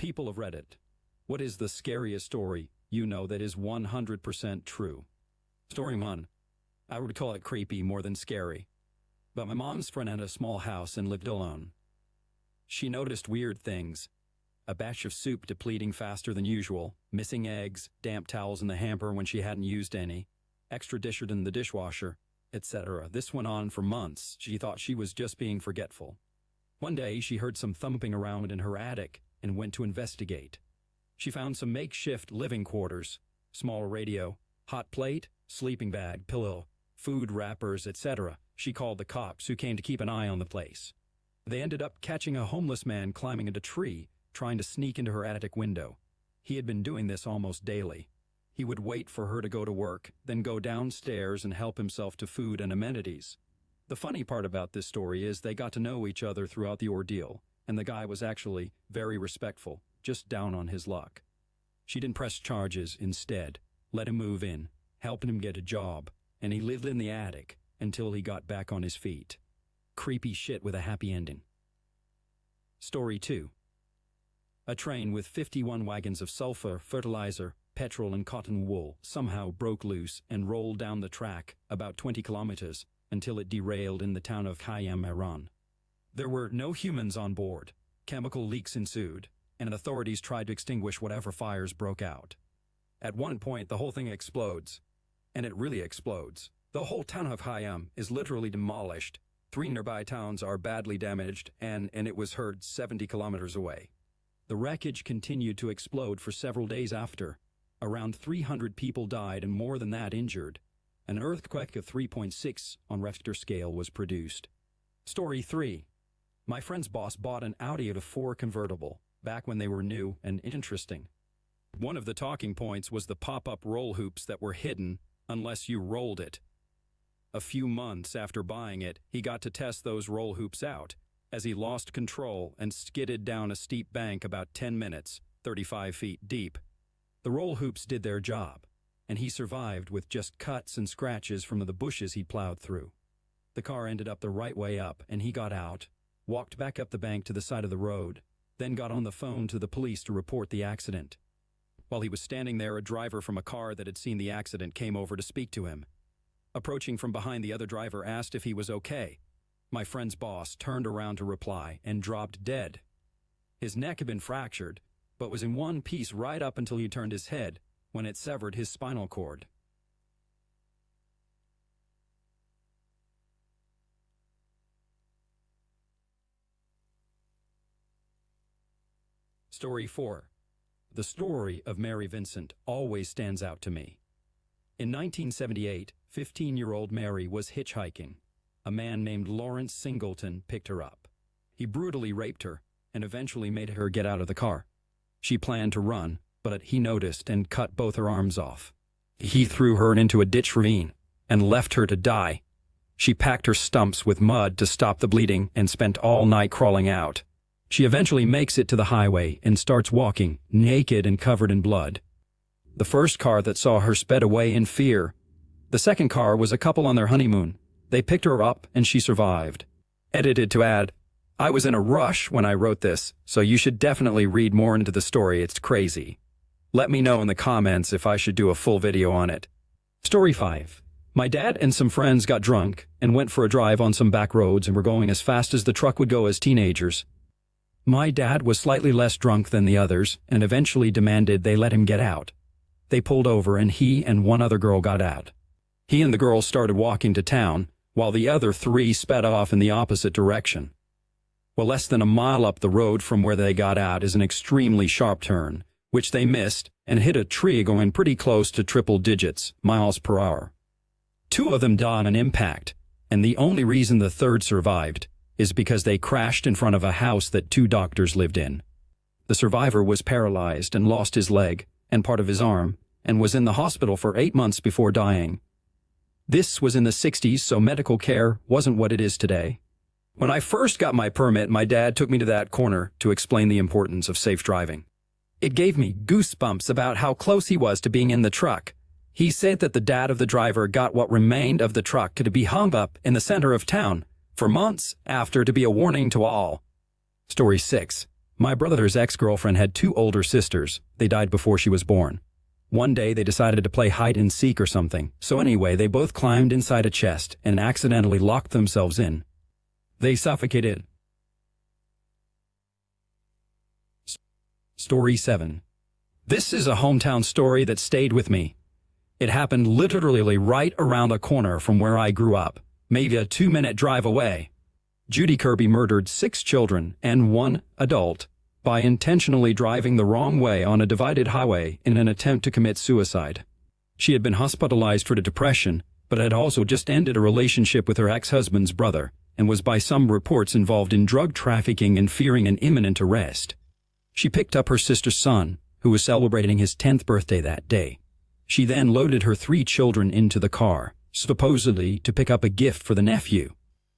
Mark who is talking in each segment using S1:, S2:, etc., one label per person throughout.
S1: People of Reddit, what is the scariest story you know that is 100% true? Story 1. I would call it creepy more than scary. But my mom's friend had a small house and lived alone. She noticed weird things. A batch of soup depleting faster than usual, missing eggs, damp towels in the hamper when she hadn't used any, extra dishes in the dishwasher, etc. This went on for months. She thought she was just being forgetful. One day, she heard some thumping around in her attic and went to investigate. She found some makeshift living quarters, small radio, hot plate, sleeping bag, pillow, food wrappers, etc. She called the cops, who came to keep an eye on the place. They ended up catching a homeless man climbing into a tree, trying to sneak into her attic window. He had been doing this almost daily. He would wait for her to go to work, then go downstairs and help himself to food and amenities. The funny part about this story is they got to know each other throughout the ordeal, and the guy was actually very respectful, just down on his luck. She didn't press charges. Instead, let him move in, helping him get a job, and he lived in the attic until he got back on his feet. Creepy shit with a happy ending. Story 2. A train with 51 wagons of sulfur, fertilizer, petrol, and cotton wool somehow broke loose and rolled down the track about 20 kilometers until it derailed in the town of Khayyam, Iran. There were no humans on board. Chemical leaks ensued, and authorities tried to extinguish whatever fires broke out. At one point, the whole thing explodes. And it really explodes. The whole town of Khayyam is literally demolished. 3 nearby towns are badly damaged, and it was heard 70 kilometers away. The wreckage continued to explode for several days after. Around 300 people died and more than that injured. An earthquake of 3.6 on Richter scale was produced. Story 3. My friend's boss bought an Audi A4 convertible back when they were new and interesting. One of the talking points was the pop-up roll hoops that were hidden unless you rolled it. A few months after buying it, he got to test those roll hoops out as he lost control and skidded down a steep bank about 10 minutes, 35 feet deep. The roll hoops did their job, and he survived with just cuts and scratches from the bushes he plowed through. The car ended up the right way up, and he got out, walked back up the bank to the side of the road, then got on the phone to the police to report the accident. While he was standing there, a driver from a car that had seen the accident came over to speak to him. Approaching from behind, the other driver asked if he was okay. My friend's boss turned around to reply and dropped dead. His neck had been fractured, but was in one piece right up until he turned his head, when it severed his spinal cord. Story 4. The story of Mary Vincent always stands out to me. In 1978, 15-year-old Mary was hitchhiking. A man named Lawrence Singleton picked her up. He brutally raped her and eventually made her get out of the car. She planned to run, but he noticed and cut both her arms off. He threw her into a ditch ravine and left her to die. She packed her stumps with mud to stop the bleeding and spent all night crawling out. She eventually makes it to the highway and starts walking, naked and covered in blood. The first car that saw her sped away in fear. The second car was a couple on their honeymoon. They picked her up and she survived. Edited to add, I was in a rush when I wrote this, so you should definitely read more into the story. It's crazy. Let me know in the comments if I should do a full video on it. Story 5. My dad and some friends got drunk and went for a drive on some back roads and were going as fast as the truck would go as teenagers. My dad was slightly less drunk than the others and eventually demanded they let him get out. They pulled over and he and one other girl got out. He and the girl started walking to town, while the other 3 sped off in the opposite direction. Well, less than a mile up the road from where they got out is an extremely sharp turn, which they missed and hit a tree going pretty close to triple digits miles per hour. 2 of them died on an impact, and the only reason the third survived is because they crashed in front of a house that 2 doctors lived in. The survivor was paralyzed and lost his leg and part of his arm and was in the hospital for 8 months before dying. This was in the 60s, so medical care wasn't what it is today. When I first got my permit, my dad took me to that corner to explain the importance of safe driving. It gave me goosebumps about how close he was to being in the truck. He said that the dad of the driver got what remained of the truck to be hung up in the center of town for months after to be a warning to all. Story 6. My brother's ex-girlfriend had two older sisters. They died before she was born. One day they decided to play hide and seek or something, so anyway they both climbed inside a chest and accidentally locked themselves in. They suffocated. Story 7. This is a hometown story that stayed with me. It happened literally right around the corner from where I grew up, maybe a 2-minute drive away. Judy Kirby murdered 6 children and 1 adult by intentionally driving the wrong way on a divided highway in an attempt to commit suicide. She had been hospitalized for depression, but had also just ended a relationship with her ex-husband's brother and was by some reports involved in drug trafficking and fearing an imminent arrest. She picked up her sister's son, who was celebrating his 10th birthday that day. She then loaded her 3 children into the car, supposedly to pick up a gift for the nephew.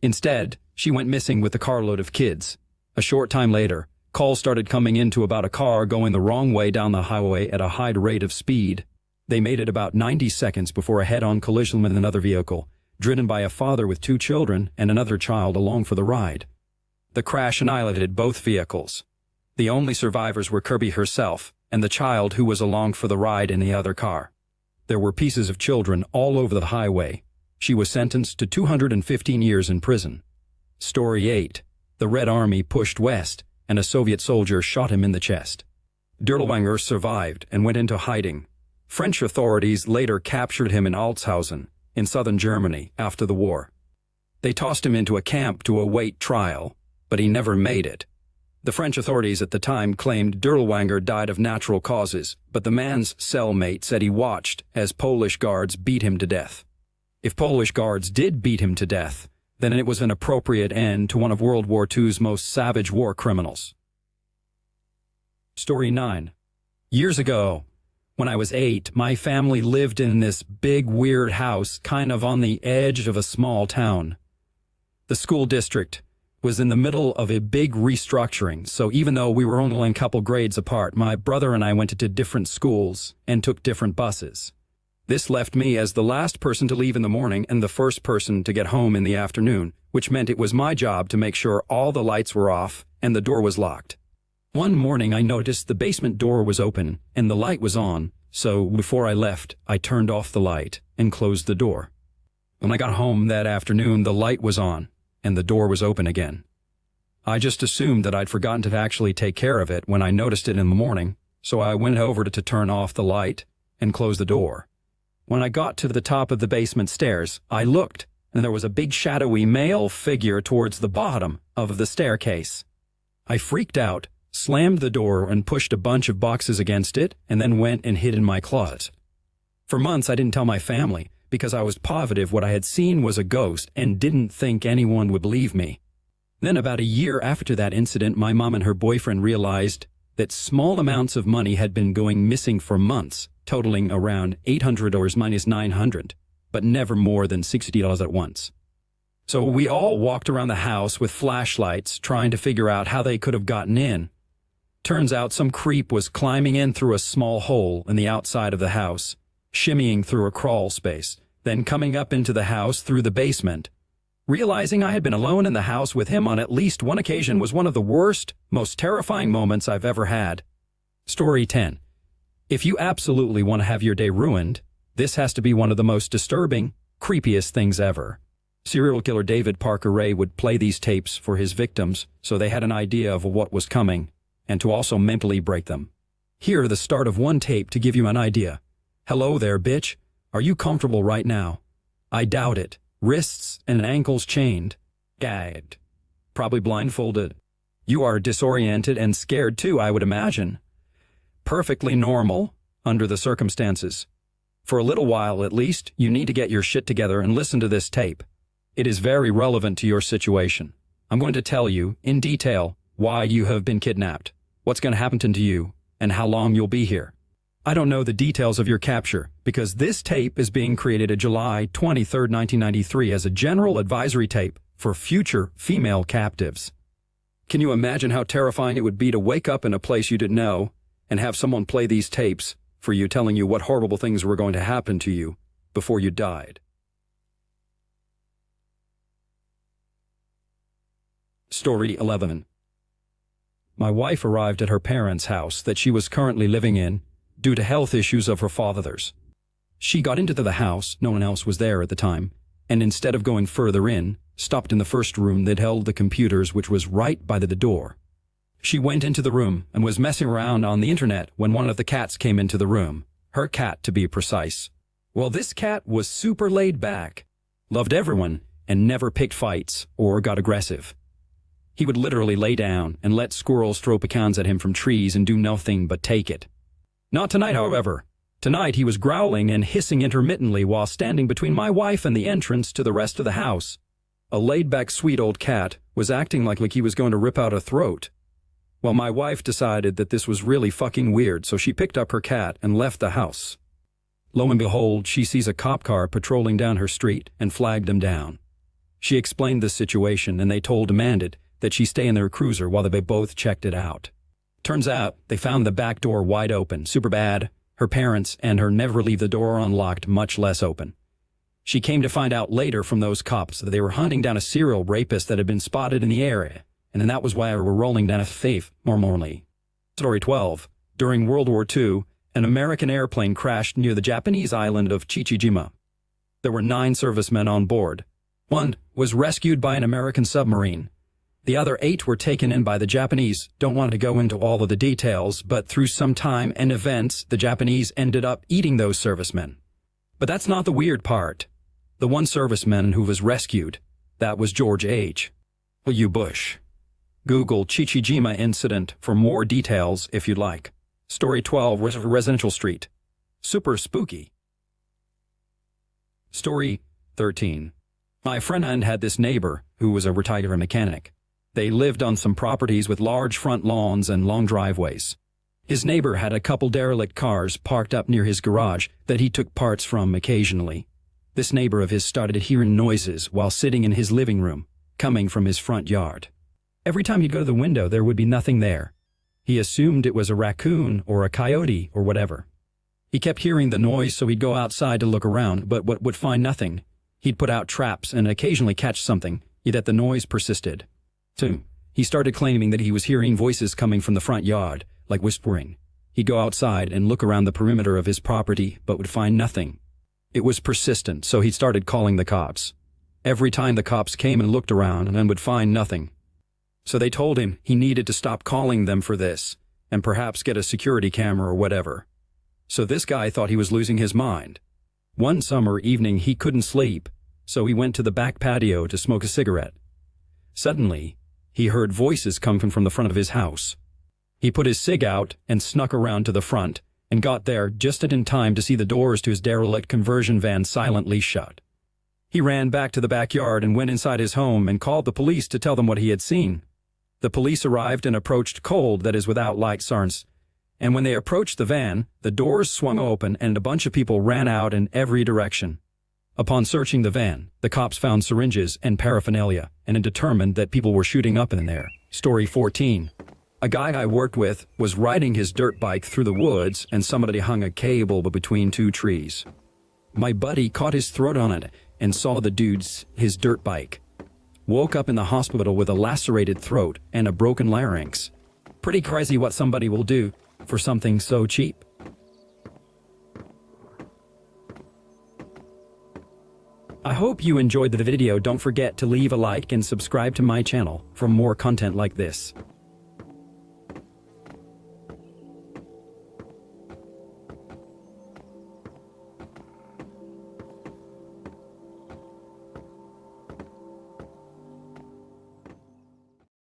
S1: Instead, she went missing with the carload of kids. A short time later, calls started coming in to about a car going the wrong way down the highway at a high rate of speed. They made it about 90 seconds before a head-on collision with another vehicle, driven by a father with 2 children and another child along for the ride. The crash annihilated both vehicles. The only survivors were Kirby herself and the child who was along for the ride in the other car. There were pieces of children all over the highway. She was sentenced to 215 years in prison. Story 8. The Red Army pushed west, and a Soviet soldier shot him in the chest. Dirlewanger survived and went into hiding. French authorities later captured him in Altshausen, in southern Germany, after the war. They tossed him into a camp to await trial, but he never made it. The French authorities at the time claimed Dirlewanger died of natural causes, but the man's cellmate said he watched as Polish guards beat him to death. If Polish guards did beat him to death, then it was an appropriate end to one of World War II's most savage war criminals. Story 9. Years ago, when I was 8, my family lived in this big weird house kind of on the edge of a small town. The school district was in the middle of a big restructuring, so even though we were only a couple grades apart, my brother and I went to different schools and took different buses. This left me as the last person to leave in the morning and the first person to get home in the afternoon, which meant it was my job to make sure all the lights were off and the door was locked. One morning I noticed the basement door was open and the light was on, so before I left, I turned off the light and closed the door. When I got home that afternoon, the light was on and the door was open again. I just assumed that I'd forgotten to actually take care of it when I noticed it in the morning, so I went over to turn off the light and close the door. When I got to the top of the basement stairs, I looked, and there was a big shadowy male figure towards the bottom of the staircase. I freaked out, slammed the door and pushed a bunch of boxes against it, and then went and hid in my closet. For months I didn't tell my family, because I was positive what I had seen was a ghost and didn't think anyone would believe me. Then about a year after that incident, my mom and her boyfriend realized that small amounts of money had been going missing for months, totaling around $800 minus $900, but never more than $60 at once. So we all walked around the house with flashlights trying to figure out how they could have gotten in. Turns out some creep was climbing in through a small hole in the outside of the house, shimmying through a crawl space, then coming up into the house through the basement. Realizing I had been alone in the house with him on at least one occasion was one of the worst, most terrifying moments I've ever had. Story 10. If you absolutely want to have your day ruined, this has to be one of the most disturbing, creepiest things ever. Serial killer David Parker Ray would play these tapes for his victims so they had an idea of what was coming, and to also mentally break them. Here, the start of one tape to give you an idea. Hello there, bitch. Are you comfortable right now? I doubt it. Wrists and ankles chained. Gagged. Probably blindfolded. You are disoriented and scared too, I would imagine. Perfectly normal, under the circumstances. For a little while at least, you need to get your shit together and listen to this tape. It is very relevant to your situation. I'm going to tell you, in detail, why you have been kidnapped, what's going to happen to you, and how long you'll be here. I don't know the details of your capture, because this tape is being created on July 23, 1993 as a general advisory tape for future female captives. Can you imagine how terrifying it would be to wake up in a place you didn't know and have someone play these tapes for you telling you what horrible things were going to happen to you before you died? Story 11. My wife arrived at her parents' house that she was currently living in due to health issues of her father's. She got into the house, no one else was there at the time, and instead of going further in, stopped in the first room that held the computers, which was right by the door. She went into the room and was messing around on the internet when one of the cats came into the room, her cat to be precise. Well, this cat was super laid back, loved everyone, and never picked fights or got aggressive. He would literally lay down and let squirrels throw pecans at him from trees and do nothing but take it. Not tonight, however. Tonight he was growling and hissing intermittently while standing between my wife and the entrance to the rest of the house. A laid-back sweet old cat was acting like he was going to rip out a throat. Well, my wife decided that this was really fucking weird, so she picked up her cat and left the house. Lo and behold, she sees a cop car patrolling down her street and flagged him down. She explained the situation and they demanded that she stay in their cruiser while they both checked it out. Turns out they found the back door wide open, super bad. Her parents and her never leave the door unlocked, much less open. She came to find out later from those cops that they were hunting down a serial rapist that had been spotted in the area, and then that was why we were rolling down a faith normally. Story 12. During World War II, an American airplane crashed near the Japanese island of Chichijima. There were 9 servicemen on board. 1 was rescued by an American submarine. The other 8 were taken in by the Japanese. Don't want to go into all of the details, but through some time and events, the Japanese ended up eating those servicemen. But that's not the weird part. The 1 serviceman who was rescued, that was George H. W. Bush. Google Chichijima incident for more details if you'd like. Story 12, Residential Street. Super spooky. Story 13. My friend had this neighbor who was a retired mechanic. They lived on some properties with large front lawns and long driveways. His neighbor had a couple derelict cars parked up near his garage that he took parts from occasionally. This neighbor of his started hearing noises while sitting in his living room, coming from his front yard. Every time he'd go to the window, there would be nothing there. He assumed it was a raccoon or a coyote or whatever. He kept hearing the noise, so he'd go outside to look around, but would find nothing. He'd put out traps and occasionally catch something, yet the noise persisted. 2. He started claiming that he was hearing voices coming from the front yard, like whispering. He'd go outside and look around the perimeter of his property, but would find nothing. It was persistent, so he started calling the cops. Every time the cops came and looked around and would find nothing. So they told him he needed to stop calling them for this, and perhaps get a security camera or whatever. So this guy thought he was losing his mind. One summer evening he couldn't sleep, so he went to the back patio to smoke a cigarette. Suddenly, he heard voices coming from the front of his house. He put his cig out and snuck around to the front and got there just in time to see the doors to his derelict conversion van silently shut. He ran back to the backyard and went inside his home and called the police to tell them what he had seen. The police arrived and approached cold, that is without light sirens, and when they approached the van, the doors swung open and a bunch of people ran out in every direction. Upon searching the van, the cops found syringes and paraphernalia and determined that people were shooting up in there. Story 14. A guy I worked with was riding his dirt bike through the woods and somebody hung a cable between 2 trees. My buddy caught his throat on it and saw his dirt bike. Woke up in the hospital with a lacerated throat and a broken larynx. Pretty crazy what somebody will do for something so cheap. I hope you enjoyed the video. Don't forget to leave a like and subscribe to my channel for more content like this.